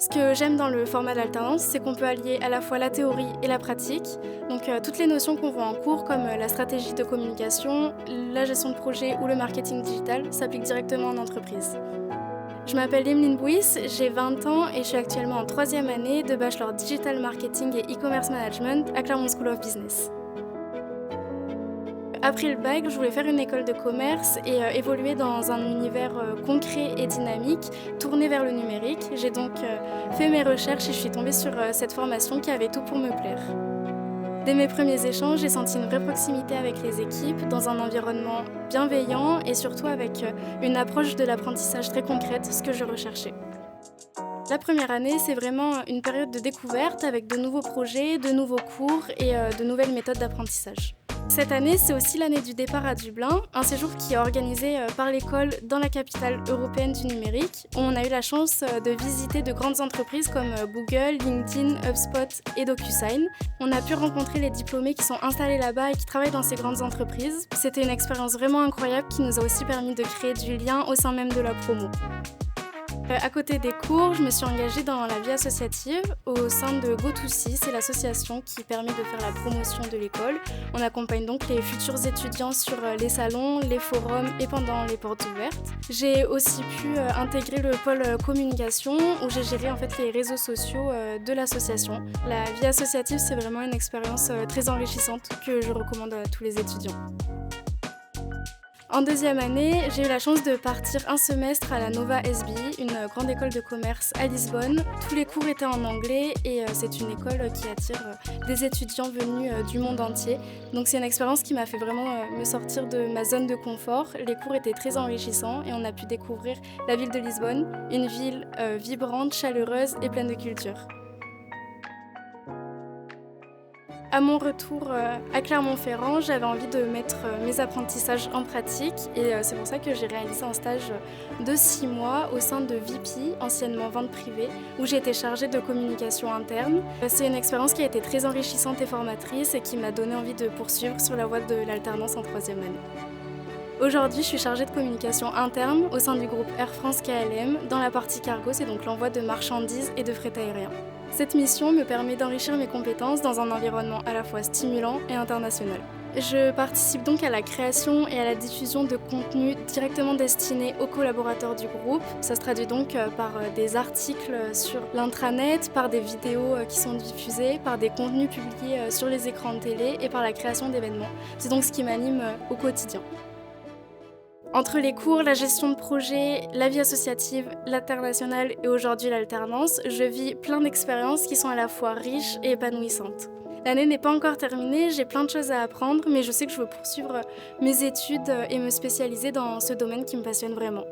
Ce que j'aime dans le format d'alternance, c'est qu'on peut allier à la fois la théorie et la pratique. Donc toutes les notions qu'on voit en cours, comme la stratégie de communication, la gestion de projet ou le marketing digital, s'appliquent directement en entreprise. Je m'appelle Emeline Bouis, j'ai 20 ans et je suis actuellement en troisième année de bachelor digital marketing et e-commerce management à Clermont School of Business. Après le bac, je voulais faire une école de commerce et évoluer dans un univers concret et dynamique, tourné vers le numérique. J'ai donc fait mes recherches et je suis tombée sur cette formation qui avait tout pour me plaire. Dès mes premiers échanges, j'ai senti une vraie proximité avec les équipes, dans un environnement bienveillant et surtout avec une approche de l'apprentissage très concrète, ce que je recherchais. La première année, c'est vraiment une période de découverte avec de nouveaux projets, de nouveaux cours et de nouvelles méthodes d'apprentissage. Cette année, c'est aussi l'année du départ à Dublin, un séjour qui est organisé par l'école dans la capitale européenne du numérique, où on a eu la chance de visiter de grandes entreprises comme Google, LinkedIn, HubSpot et DocuSign. On a pu rencontrer les diplômés qui sont installés là-bas et qui travaillent dans ces grandes entreprises. C'était une expérience vraiment incroyable qui nous a aussi permis de créer du lien au sein même de la promo. À côté des cours, je me suis engagée dans la vie associative au sein de Go2See, c'est l'association qui permet de faire la promotion de l'école. On accompagne donc les futurs étudiants sur les salons, les forums et pendant les portes ouvertes. J'ai aussi pu intégrer le pôle communication où j'ai géré en fait les réseaux sociaux de l'association. La vie associative, c'est vraiment une expérience très enrichissante que je recommande à tous les étudiants. En deuxième année, j'ai eu la chance de partir un semestre à la Nova SB, une grande école de commerce à Lisbonne. Tous les cours étaient en anglais et c'est une école qui attire des étudiants venus du monde entier. Donc c'est une expérience qui m'a fait vraiment me sortir de ma zone de confort. Les cours étaient très enrichissants et on a pu découvrir la ville de Lisbonne, une ville vibrante, chaleureuse et pleine de culture. À mon retour à Clermont-Ferrand, j'avais envie de mettre mes apprentissages en pratique et c'est pour ça que j'ai réalisé un stage de 6 mois au sein de VP, anciennement vente privée, où j'ai été chargée de communication interne. C'est une expérience qui a été très enrichissante et formatrice et qui m'a donné envie de poursuivre sur la voie de l'alternance en troisième année. Aujourd'hui, je suis chargée de communication interne au sein du groupe Air France KLM dans la partie cargo, c'est donc l'envoi de marchandises et de fret aérien. Cette mission me permet d'enrichir mes compétences dans un environnement à la fois stimulant et international. Je participe donc à la création et à la diffusion de contenus directement destinés aux collaborateurs du groupe. Ça se traduit donc par des articles sur l'intranet, par des vidéos qui sont diffusées, par des contenus publiés sur les écrans de télé et par la création d'événements. C'est donc ce qui m'anime au quotidien. Entre les cours, la gestion de projet, la vie associative, l'international et aujourd'hui l'alternance, je vis plein d'expériences qui sont à la fois riches et épanouissantes. L'année n'est pas encore terminée, j'ai plein de choses à apprendre, mais je sais que je veux poursuivre mes études et me spécialiser dans ce domaine qui me passionne vraiment.